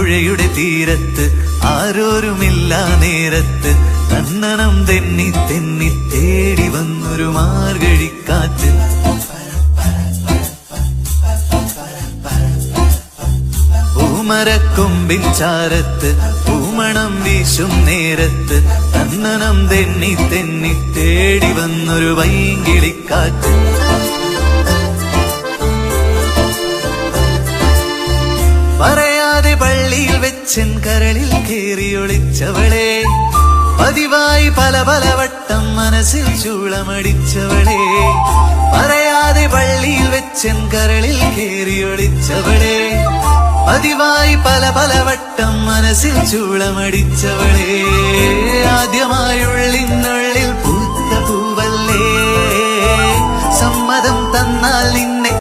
പുഴയുടെ തീരത്ത് ആരോരുമില്ല നേരത്ത് തന്നണം തെന്നി തെന്നി തേടി വന്നൊരു മാർഗഴിക്കാറ്റ്. പൂമരക്കൊമ്പിൻ ചാരത്ത് പൂമണം വീശും നേരത്ത് തന്നണം തെന്നി തെന്നി തേടി വന്നൊരു വൈങ്കിളിക്കാറ്റ്. പറയാതെ പള്ളിയിൽ വെച്ചൻ കരളിൽ കേറിയൊളിച്ചവളെ, പതിവായി പല പല വട്ടം മനസ്സിൽ ചൂളമടിച്ചവളെ. പറയാതെ പള്ളിയിൽ വെച്ചൻ കരളിൽ കേറിയൊളിച്ചവളെ, പതിവായി പല പല വട്ടം മനസ്സിൽ ചൂളമടിച്ചവളെ. ആദ്യമായുള്ളിന്ന